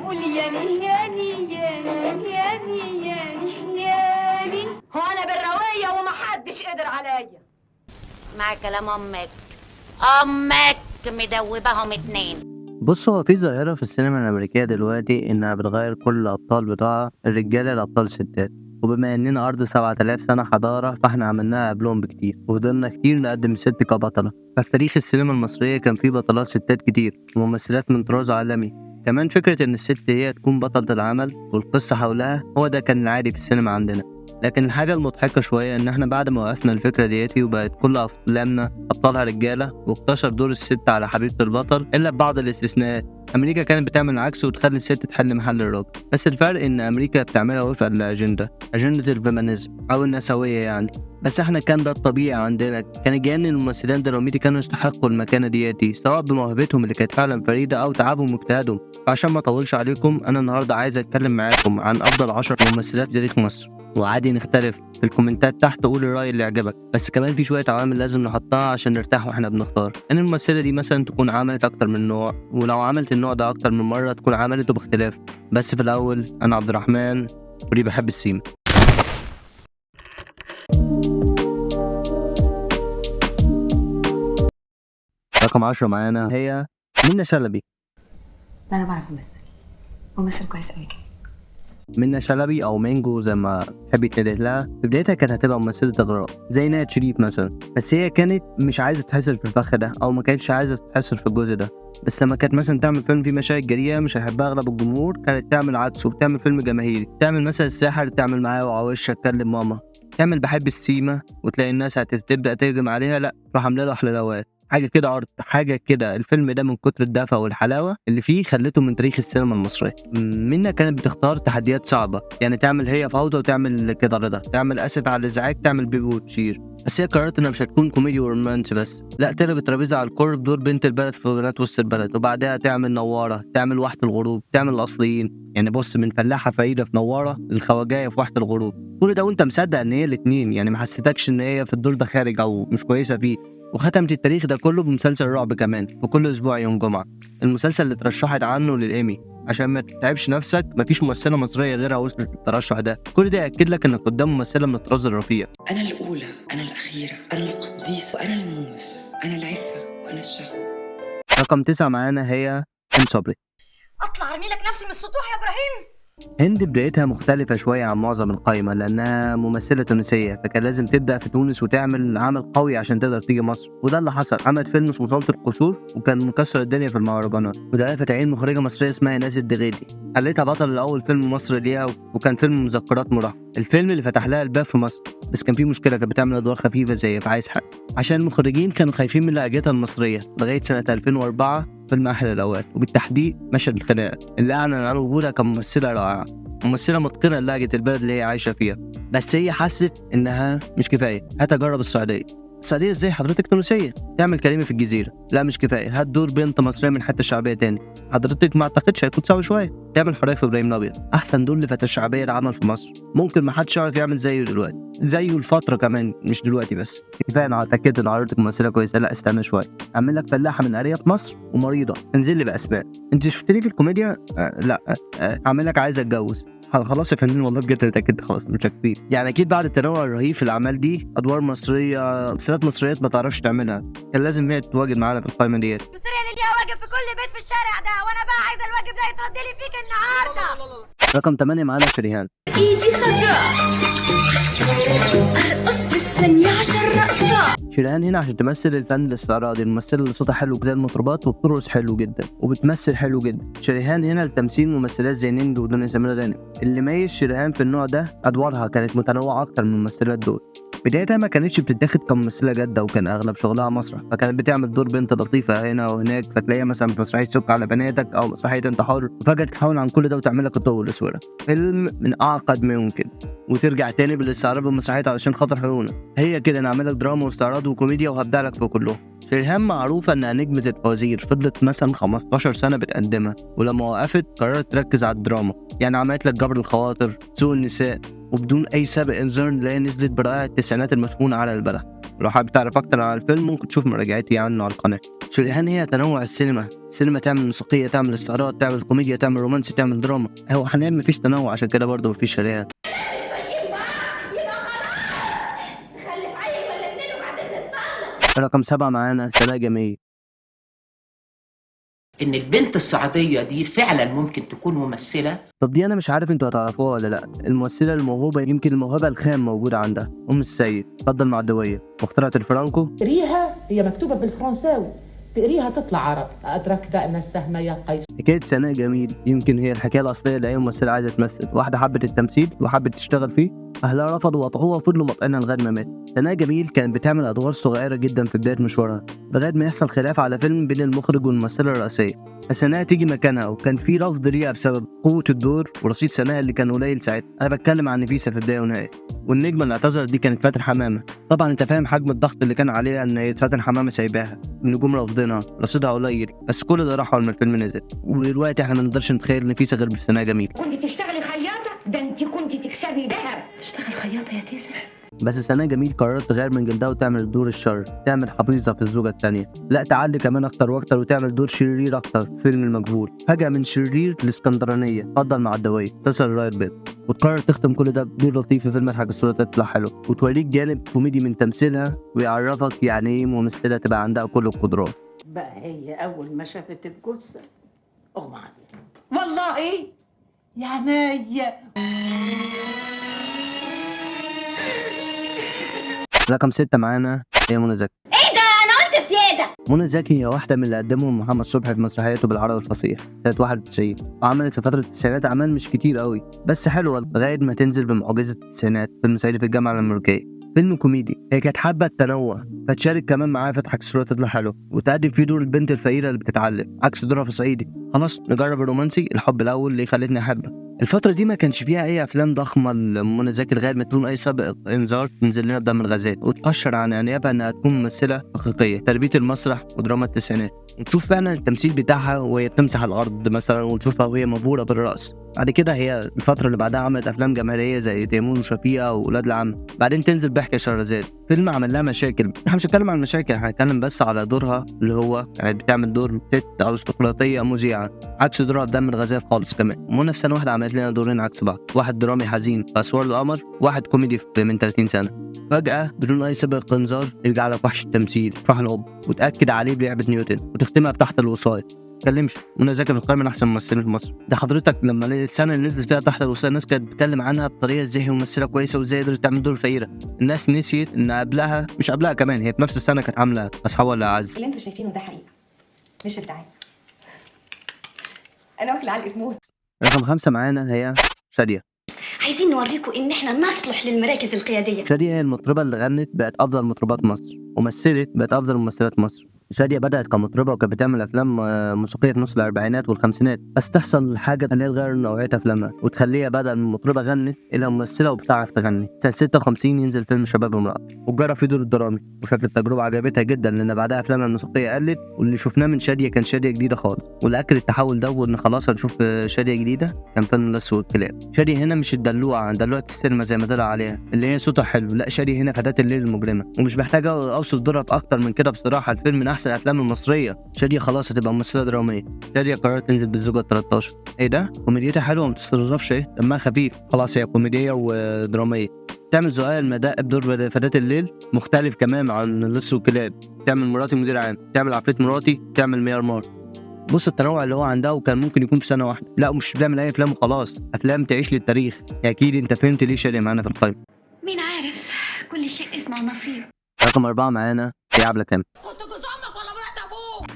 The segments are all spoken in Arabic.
قول ياني ياني ياني ياني ياني ياني. هو انا بالروية ومحدش قدر عليا. اسمعي كلام امك مدوبهم اتنين. بص، هو في ظاهرة في السينما الأمريكية دلوقتي إنها بتغير كل الأبطال بتوعها الرجالة لأبطال ستات، وبما إننا أرض 7000 سنة حضارة فإحنا عملناها قبلهم بكتير وفضلنا كتير نقدم الست كبطلة. ففي تاريخ السينما المصرية كان في بطلات ستات كتير وممثلات من طراز عالمي. كمان فكرة إن الست هي تكون بطلة العمل والقصة حولها هو ده كان العادي في السينما عندنا. لكن الحاجة المضحكة شوية إن إحنا بعد ما وقفنا الفكرة دياتي وبقت كل أفلامنا أبطالها رجالة واقتصر دور الست على حبيبة البطل إلا ببعض الاستثناءات. أمريكا كانت بتعمل العكس وتخلي الست تحل محل الراجل، بس الفرق إن أمريكا بتعملها وفقا لأجندة الفيمينيزم أو النسوية يعني. بس إحنا كان ده الطبيعي عندنا، كان يجنن الممثلين دلوقتي كانوا يستحقوا المكانة دياتي سواء بموهبتهم اللي كانت فعلا فريدة أو تعبهم واجتهادهم. فعشان ما أطولش عليكم أنا النهاردة عايز أتكلم معاكم عن أفضل 10 ممثلات في تاريخ مصر، وعادي نختلف في الكومنتات تحت، قول الرأي اللي يعجبك. بس كمان في شوية عوامل لازم نحطها عشان نرتاح واحنا بنختار. ان الممثلة دي مثلا تكون عملت اكتر من نوع، ولو عملت النوع ده اكتر من مرة تكون عملته باختلاف. بس في الاول انا عبد الرحمن ودي بحب السيما. رقم 10 معانا هي منة شلبي. لا، انا بعرف امثل كويس قوي كده. منة شلبي او مانجو زي ما تحبي تنادي لها، في بدايتها كانت هتبقى ممثلة اغراء زي نهاد شريف مثلا، بس هي كانت مش عايزة تحسر في الفخ ده او ما كانتش عايزة تحسر في الجزء ده. بس لما كانت مثلا تعمل فيلم فيه مشاهد جريئة مش هيحبها اغلب الجمهور كانت تعمل عكسه وتعمل فيلم جماهيري، تعمل مثلا الساحر تعمل معاه وعوش اتكلم ماما، تعمل بحب السيما وتلاقي الناس هتبدأ تهجم عليها، لا تروح عامله له حلوات حاجة كده عرض حاجة كده. الفيلم ده من كتر الدفى والحلاوة اللي فيه خلته من تاريخ السينما المصرية. منة كانت بتختار تحديات صعبة، يعني تعمل هي فوضى وتعمل كده رضا، تعمل آسف على الإزعاج، تعمل بيبي وبشير. بس هي قررت إنها مش هتكون كوميدي ورومانسي بس، لا تقلب الترابيزة على الكور بدور بنت البلد في بنات وسط البلد، وبعدها تعمل نوارة، تعمل واحة الغروب، تعمل الأصليين. يعني بص، من فلاحة فقيرة في نوارة للخواجاية في واحة الغروب، كل ده وأنت مصدق إن هي الاتنين، يعني ما حسيتكش إن هي في الدور ده خارج أو مش كويسة فيه. وختمت التاريخ ده كله بمسلسل رعب كمان في كل اسبوع يوم جمعه، المسلسل اللي اترشحت عنه للايمي. عشان ما تتعبش نفسك مفيش ممثله مصريه غيرها وصلت للترشح ده. كل ده ياكد لك انك قدام ممثله من الطراز الرفيع. انا الاولى، انا الاخيره، انا القديسه، انا الموس، انا العفه وانا الشهوه. رقم 9 معانا هي هند صبري. اطلع ارمي لك نفسي من السطوح يا ابراهيم. هند بدايتها مختلفة شوية عن معظم القايمة لأنها ممثلة تونسية، فكان لازم تبدأ في تونس وتعمل عمل قوي عشان تقدر تيجي مصر، وده اللي حصل. عملت فيلم اسمه صوت القصور وكان مكسر الدنيا في المهرجانات، وده لفت عين مخرجة مصرية اسمها ناس الدغيدي، خليتها بطل الأول فيلم مصري ليها، وكان فيلم مذكرات مراهقة، الفيلم اللي فتح لها الباب في مصر. بس كان في مشكلة، كانت بتعمل أدوار خفيفة زي في عايز حق عشان المخرجين كانوا خايفين من لهجتها المصرية لغاية سنة 2004 فيلم أحلى الأوقات، وبالتحديد مشهد الخناقة اللي أعلن عن وجودها كممثلة رائعة، ممثلة متقنة لهجة البلد اللي هي عايشة فيها. بس هي حست إنها مش كفاية، هتجرب السعودية. السعودية ازاي حضرتك تونسية؟ تعمل كريمة في الجزيرة، لا مش كفاية، هات دور بنت مصرية من حتة شعبية تاني، حضرتك ما اعتقدش هيكون صعب شوية. تعمل حرية في ابراهيم الابيض، احسن دور لفتى الشعبية العمل في مصر، ممكن ما حدش يعرف يعمل زيه دلوقتي، زيه الفترة كمان مش دلوقتي بس. كفاية انا اتأكدت ان حضرتك ممثلة كويسة، لا استنى شوية، اعمل لك فلاحة من ارياف مصر ومريضة، انزل لي باسماء. انت شفتني في الكوميديا؟ لا. اعمل لك عايز اتجوز. خلاص يا فنان والله بجد اتاكدت، خلاص مش كتير. يعني اكيد بعد التنوع الرهيب في الاعمال دي ادوار مصريه ممثلات مصريات ما تعرفش تعملها كان لازم هي تتواجد معانا في القائمه ديت. تسرق لي ليها واجب في كل بيت في الشارع ده، وانا بقى عايزه الواجب ده يترد لي فيك النهارده. رقم 8 معانا شريهان. ايدي صدرة ارقص في الثانية 10 رقصة. شريهان هنا عشان تمثل الفن الاستعراضي، الممثله اللي صوتها حلو زي المطربات وبترقص حلو جدا وبتمثل حلو جدا. شريهان هنا لتمثيل ممثلات زي نيند ودنيا سمير غانم. اللي ميز شريهان في النوع ده ادوارها كانت متنوعه اكتر من الممثلات دول. بدايتها ما كانتش بتتاخد كممثله جاده وكان اغلب شغلها مسرح، فكانت بتعمل دور بنت لطيفه هنا وهناك، فتلاقيها مثلا في مسرحيه سك على بناتك او مسرحيه انت حر، وفجاه تحاول عن كل ده وتعمل لك الضوء والاسوره، فيلم من اعقد ما يمكن، وترجع تاني بالاستعراض بالمسرحيات علشان خاطر حقوقنا. هي كده انا اعمل لك دراما واستعراض وكوميديا وهبدع لك في كلهم. شريهان معروفه انها نجمه الفوازير، فضلت مثلا 15 سنه بتقدمها، ولما وقفت قررت تركز على الدراما، يعني عملت لك جبر الخواطر، سوق النساء، وبدون اي سابق انذار نلاقي نزلت برائع التسعينات المدفونه على البلح. لو حابب تعرف اكتر عن الفيلم ممكن تشوف مراجعتي عنه على القناه. شريهان هي تنوع السينما تعمل موسيقيه، تعمل استعراض، تعمل كوميديا، تعمل رومانسي، تعمل دراما. هو حاليا مفيش تنوع، عشان كده برضه مفيش شريهان. رقم 7 معانا سناء جميل. ان البنت الصعيديه دي فعلا ممكن تكون ممثله. طب دي انا مش عارف انتوا هتعرفوها ولا لا. الممثله الموهوبه، يمكن الموهبه الخام موجوده عندها، السيد. اتفضل معدويه، مخترعه الفرانكو. تقريها هي مكتوبة بالفرنساوي، تقريها تطلع عربي. أدركت أن السهم يقيس. حكايه سناء جميل يمكن هي الحكايه الاصليه لاي ممثله عايزه تمثل. واحده حبت التمثيل وحبت تشتغل فيه، اهلها رفضوا وقطعوها وفضلوا مطقنها لغايه ما مات. سناء جميل كانت بتعمل ادوار صغيره جدا في بدايه مشوارها، لغايه ما يحصل خلاف على فيلم بين المخرج والممثله الرئيسيه، فسناء تيجي مكانها، وكان في رفض ليها بسبب قوه الدور ورصيد سناء اللي كان قليل ساعتها. انا بتكلم عن نفيسه في بدايه ونهايه. والنجمه اللي اعتذرت دي كانت فاتن حمامه. طبعا انت فاهم حجم الضغط اللي كان عليها ان فاتن حمامه سايباها، النجوم رافضينها، رصيدها قليل، بس كل ده راح اول ما الفيلم نزل. ودلوقتي احنا ما نقدرش نتخيل نفيسه غير بسناء جميل. كنت تشتغلي خياطة؟ ده انت كنت تكسبي ذهب. اشتغلي خياطة يا تيسر. بس سناء جميل قررت تغير من جلدها وتعمل دور الشر، تعمل حفيظه في الزوجه الثانيه، لا تعلي كمان اكتر واكتر وتعمل دور شرير اكتر في فيلم المجهول. فجاه من شرير لاسكندرانيه، اتفضل معدويه، تصل الرايه البيض. وتقرر تختم كل ده بدور لطيف في فيلم اضحك الصوره تطلع حلو، وتوريك جانب كوميدي من تمثيلها، ويعرفك يعني ايه ممثله تبقى عندها كل القدرات. بقى هي أول ما شافت الجثة أغمى عليها. والله يا عينيا. رقم 6 معانا هي منى زكي. ايه ده؟ انا قلت زياده. منى زكي هي واحدة من اللي قدمهم محمد صبحي في مسرحيته بالعربي الفصيح سنة 91، وعملت في فترة التسعينات أعمال مش كتير قوي بس حلوة، لغاية ما تنزل بمعجزة التسعينات فيلم صعيدي في الجامعة الأمريكية. فيلم كوميدي، هي كانت حابة التنوع، فتشارك كمان معاه في اضحك الصورة تطلع حلو، وتقدم فيه دور البنت الفقيرة اللي بتتعلم عكس دورها في صعيدي. خلاص نجرب الرومانسي، الحب الأول اللي خلتني أحبك. الفترة دي ما كانش فيها أي أفلام ضخمة لمنى زكي لغاية ما بدون أي سابق إنذار تنزل لنا بدم الغزال، وتأشر عن عنيابها إنها تكون ممثلة حقيقية، تربية المسرح ودراما التسعينات، ونشوف فعلا التمثيل بتاعها وهي بتمسح الأرض مثلا، ونشوفها وهي مبهورة بالرقص. بعد كده هي الفترة اللي بعدها عملت أفلام جماهيرية زي تيمور وشفيقة وولاد العم، بعدين تنزل بحكي شهرزاد، فيلم عمل لها مشاكل. احنا مش هنتكلم عن المشاكل، هنتكلم بس على دورها اللي هو يعني بتعمل دور ست أرستقراطية مذيعة، عكس دورها في دم الغزال خالص. كمان منى في سنة واحدة عملت لنا دورين عكس بعض، واحد درامي حزين في أسوار القمر، واحد كوميدي من 30 سنة. فجأة بدون أي سابق إنذار يرجع لك وحش التمثيل فرح الأب، وتأكد عليه بلعبة نيوتن، وتختمها بتحت الوصاية. متكلمش منى زكي في القائمة من أحسن ممثلين في مصر. ده حضرتك لما السنة اللي نزلت فيها تحت الوصاية الناس كانت بتتكلم عنها بطريقة ازاي هي ممثلة كويسة وازاي قدرت تعمل دور فقيرة. الناس نسيت إن قبلها، مش قبلها كمان، هي في نفس السنة كانت عاملة أصحاب ولا أعز. اللي انتوا شايفينه ده حقيقة مش ادعاء. انا واكله علقة موت. رقم 5 معانا هي شادية. عايزين نوريكم ان احنا نصلح للمراكز القيادية. شادية هي المطربة اللي غنت بقت أفضل مطربات مصر، ومثلت بقت أفضل ممثلات مصر. شادية بدأت كمطربة وكانت بتعمل أفلام موسيقية في نص الأربعينات والخمسينات، بس تحصل حاجة تخليها تغير نوعية أفلامها وتخليها بدل من مطربة غنت إلى ممثلة وبتعرف تغني. سنة 56 ينزل فيلم شباب امرأة، وجرب فيه دور الدرامي، وشكل التجربة عجبتها جدا لأن بعدها أفلامها الموسيقية قلت، واللي شفناه من شادية كان شادية جديدة خالص. واللي أكد التحول ده وإن خلاص هنشوف شادية جديدة كان فيلم لص والكلاب. شادية هنا مش الدلوعة دلوعة السينما زي ما طلع عليها اللي هي صوتها حلو، لا شادية هنا فتاة الليل المجرمة، ومش محتاجة أوصف دورها بأكتر من كده. بصراحة الفيلم من أحسن الأفلام المصرية. شادية خلاص هتبقى ممثلة درامية. شادية قررت تنزل بالزوجة 13. ايه ده؟ كوميديتها حلوة وما بتستظرفش، ايه دمها خفيف، خلاص هي كوميدية ودرامية. تعمل زقاق المداء بدور فتاة الليل مختلف كمان عن اللص والكلاب. تعمل مراتي مدير عام، تعمل عفريت مراتي، تعمل ميرمار. بص التنوع اللي هو عندها، وكان ممكن يكون في سنة واحدة. لا مش بتعمل أي أفلام وخلاص، أفلام تعيش للتاريخ. أكيد أنت فهمت ليه شادية معانا في القائمة. مين عارف، كل شيء اسمه نصيب. رقم 4 معانا هي عبلة كامل.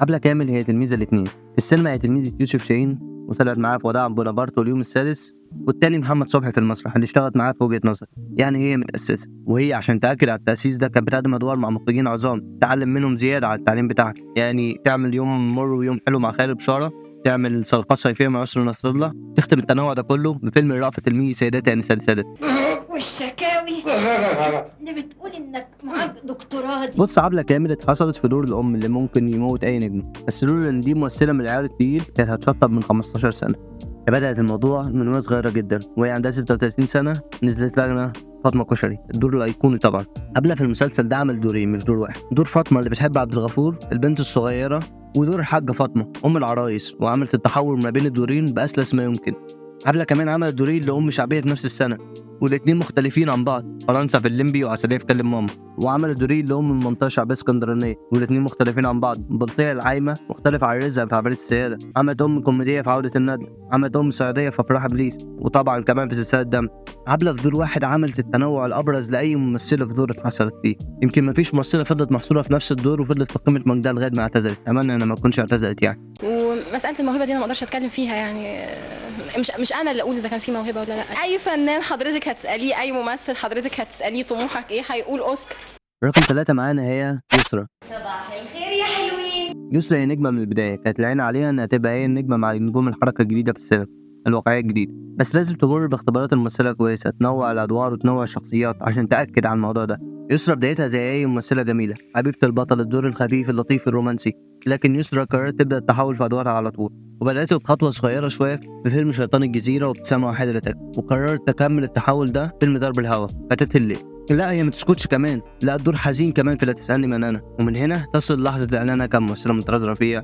عبلة كامل هي تلميذة الاثنين. في السينما هي تلميذة يوسف شاهين، وطلعت معاه في وداع بونابرت واليوم السادس، والتاني محمد صبحي في المسرح اللي اشتغلت معاه في وجهة نظر. يعني هي متأسسة، وهي عشان تأكد على التأسيس ده كانت بتقدم أدوار مع مخرجين عظام تعلم منهم زيادة على التعليم بتاعها. يعني تعمل يوم مر ويوم حلو مع خالد بشارة، تعمل صرخة صيفية مع يسر نصر الله، تختم التنوع ده كله بفيلم رأفت الميجي سيداتي أنسة سادات. والشكاوي اللي بتقول انك معاك دكتوراه دي. بص عبلة كامل اتحصلت في دور الأم اللي ممكن يموت أي نجم، بس لولا إن دي ممثلة من العيار التقيل كانت هتشطب من 15 سنة. بدأت الموضوع من وهي صغيرة جدا، وهي عندها 36 سنة نزلت لنا فاطمه كشري، الدور الايقوني طبعا. قبلها في المسلسل ده عمل دورين مش دور واحد، دور فاطمه اللي بتحب عبد الغفور البنت الصغيره، ودور الحاجه فاطمه ام العرايس، وعملت التحول ما بين الدورين باسلس ما يمكن. قبلها كمان عملت دورين لام شعبيه في نفس السنه، والاتنين مختلفين عن بعض، فرنسا في الليمبي وعسلية في كلم ماما. وعملت دورين لام من منطقه شعبيه اسكندرانيه، والاتنين مختلفين عن بعض، بلطيه العايمه مختلف عن رزق في عباية السياده. عملت ام كوميديه في عوده الندل، عملت ام صعيديه في افراح ابليس، وطبعا كمان في سلسله دم. قبلها في دور واحد عملت التنوع الابرز لاي ممثله في دور اتحصلت فيه. يمكن مفيش ممثله فضلت محصوره في نفس الدور وفضلت في قمه مجدها لغايه ما اعتزلت، اتمنى انها ما تكونش اعتزلت يعني. ومساله الموهبه دي انا ما اقدرش اتكلم فيها يعني، مش انا اللي اقول اذا كان في موهبه ولا لا. اي فنان حضرتك هتساليه، اي ممثل حضرتك هتساليه طموحك ايه، هيقول اوسكار. رقم 3 معانا هي يسرا. صباح الخير يا حلوين. يسرا هي نجمه من البدايه، كانت العين عليها انها تبقى هي النجمه مع نجوم الحركه الجديده في السينما الواقعيه الجديده، بس لازم تمر باختبارات الممثله كويسه، تنوع الادوار وتنوع الشخصيات عشان تاكد على الموضوع ده. يسرا بدايتها زي اي ممثله جميله، حبيبه البطل، الدور الخفيف اللطيف الرومانسي، لكن يسرا قررت تبدا التحول في ادوارها على طول، وبدات بخطوه صغيره شويه في فيلم شيطان الجزيره وابتسامه واحده لتك، وقررت تكمل التحول ده في فيلم درب الهوى فتاة الليل. لا هي ما تسكتش كمان، لا الدور حزين كمان في لا تسالني من انا، ومن هنا تصل لحظه اعلانها كممثله مترازره فيها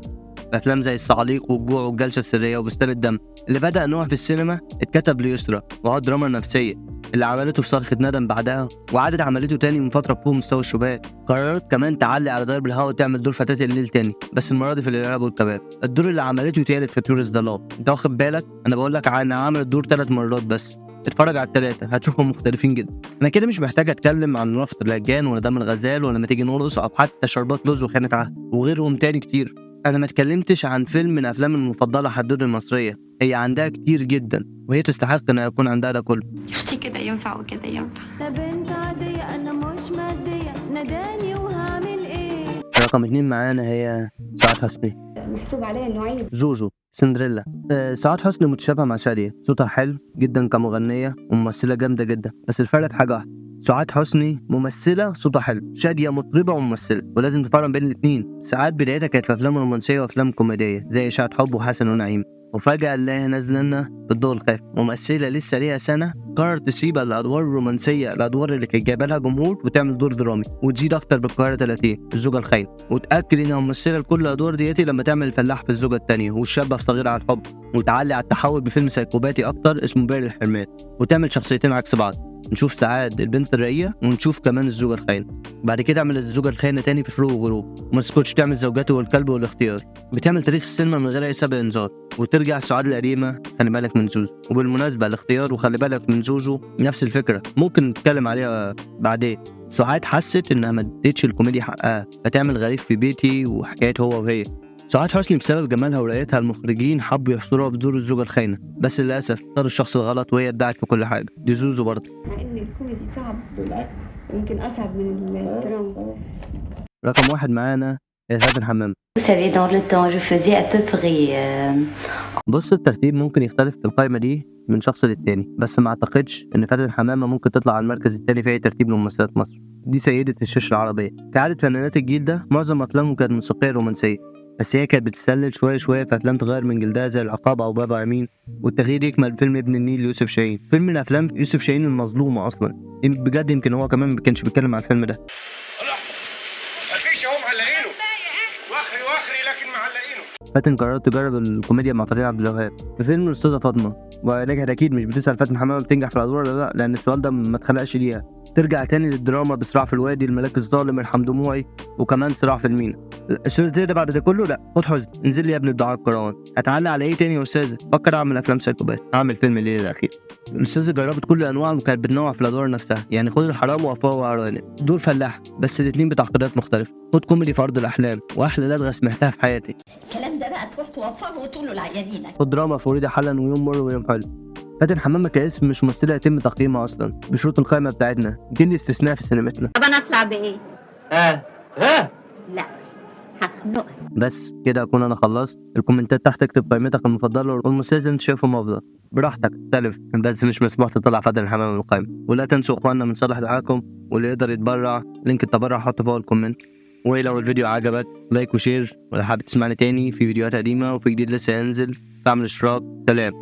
في افلام زي الصعاليق والجوع والجلسه السريه وبستان الدم. اللي بدا نوع في السينما اتكتب ليسرا، وهو دراما نفسيه اللي عملته في صرخة ندم بعدها، وعادت عملته تاني من فتره بفوق مستوى الشبهات. قررت كمان تعلي على درب الهوا وتعمل دور فتاة الليل تاني، بس المره دي في الارهاب والكباب، الدور اللي عملته تالت في توريس ذا لاف. انت واخد بالك؟ انا بقول لك انها عملت دور 3 مرات بس، اتفرج على التلاتة هتشوفهم مختلفين جدا. انا كده مش محتاج اتكلم عن رأفت الهجان ولا دم الغزال ولا لما تيجي نرقص او حتى شربات لوز وخيانة عهد وغيرهم تاني كتير. انا ما اتكلمتش عن فيلم من افلام المفضله حدود المصريه، هي عندها كتير جدا وهي تستحق ان يكون عندها ده كله. اختي كده ينفع وكده ينفع. انا بنت عاديه، انا مش ماديه، ناداني وهعمل ايه. رقم 2 معانا هي سعاد حسني. محسوب عليا انه عيب. جوجو سندريلا. سعاد حسني متشابهه مع شادية، صوتها حلو جدا كمغنيه وممثله جامده جدا، بس الفرق في حاجه واحده، سعاد حسني ممثله صوتها حلو، شادية مطربه وممثله، ولازم تفرق بين الاثنين. سعاد بدايتها كانت في افلام رومانسيه وافلام كوميديه زي اشاعة حب وحسن ونعيم، وفجأة نلاقيها نازلة لنا بالضوء الخافت، ممثلة لسه ليها سنة قررت تسيب الأدوار الرومانسية، الأدوار اللي كانت جايبة لها جمهور، وتعمل دور درامي وتزيد أكتر بالقاهرة 30 الزوجة الخاينة، وتأكد إنها ممثلة لكل الأدوار دياتي لما تعمل الفلاح في الزوجة التانية والشابة في صغيرة على الحب، وتعلي على التحول بفيلم سايكوباتي أكتر اسمه بارد الحرمان، وتعمل شخصيتين عكس بعض، نشوف سعاد البنت الرقية ونشوف كمان الزوجة الخاينة. بعد كده تعمل الزوجة الخاينة تاني في شروق وغروب، وما تسكتش تعمل زوجاته والكلب والاختيار، بتعمل تاريخ السينما من غير أي سابق إنذار، وترجع سعاد القديمة خلي بالك من زوزو. وبالمناسبة الاختيار وخلي بالك من زوزو نفس الفكرة، ممكن نتكلم عليها بعدين. سعاد حست إنها ما ادتش الكوميديا حقها، فتعمل غريب في بيتي وحكاية هو وهي. سعاد حسني بسبب جمالها ورقتها المخرجين حبوا يحصروها بدور الزوجة الخاينة، بس للأسف اختار الشخص الغلط وهي ادعت في كل حاجة. دي زوزو برضه. مع ان الكوميدي صعب بالعكس، يمكن اصعب من الدراما. رقم 1 معانا هي فاتن حمامة. بص الترتيب ممكن يختلف في القائمة دي من شخص للتاني، بس ما اعتقدش ان فاتن حمامة ممكن تطلع على المركز التاني في اي ترتيب لممثلات مصر. دي سيدة الشاشة العربية، كعادة فنانات الجيل ده معظم افلامهم كانت موسيقية رومانسية، بس هي كانت بتسلل شوية شوية في افلام تغير من جلدها زي العقاب او بابا امين، والتغيير يكمل فيلم ابن النيل ليوسف شاهين، فيلم من افلام يوسف شاهين المظلومة اصلا بجد، يمكن هو كمان ما كانش بيتكلم على الفيلم ده. مفيش اهو معلقينه واخري لكن معلقينه. فاتن قررت تجرب الكوميديا مع فتحي عبد الوهاب في فيلم الأستاذة فاطمة، ونجحت أكيد. مش بتسأل فاتن حمامة بتنجح في الأدوار ولا لأ، لأن السؤال ده ما اتخلقش ليها. ترجع تاني للدراما بصراع في الوادي، الملاك الظالم، ارحم دموعي، وكمان صراع في المينا. الثلاثية ده بعد ده كله لا، خد حزن، انزل لي يا ابن الدعاء الكروان. هتعلق على ايه تاني يا أستاذة؟ فكر أعمل أفلام سايكوبات، أعمل فيلم الليل الأخير. الأستاذة جربت كل أنواع وكانت بتنوع في الأدوار نفسها، يعني خد الحرام ووفاء وعرانة، دور فلاح بس الاتنين بتعقيدات مختلفة، خد كوميدي في أرض الأحلام وأحلى لدغة سمعتها في حياتي. الكلام ده بقى تروح توفره وتقول له لعيانينك. خد دراما في وليدة حلا ويوم مر ويوم حلو. فاتن حمامة كاسم مش ممثلة يتم تقييمها أصلا بشروط القائمة بتاعتنا، دي الاستثناء في سينمتنا. طب انا اطلع بايه؟ لا هخنقك. بس كده أكون أنا خلصت. الكومنتات تحت اكتب قائمتك المفضلة والممثلات اللي أنت شايفهم أفضل، براحتك تختلف، بس مش مسموح تطلع فاتن حمامة من القائمة. ولا تنسوا إخواننا من صالح دعاكم، واللي يقدر يتبرع لينك التبرع حطه فوق الكومنت. ولو الفيديو عجبك لايك وشير، ولو حابب تسمعني تاني في فيديوهات قديمة وفي جديد لسه هينزل فاعمل اشتراك. سلام.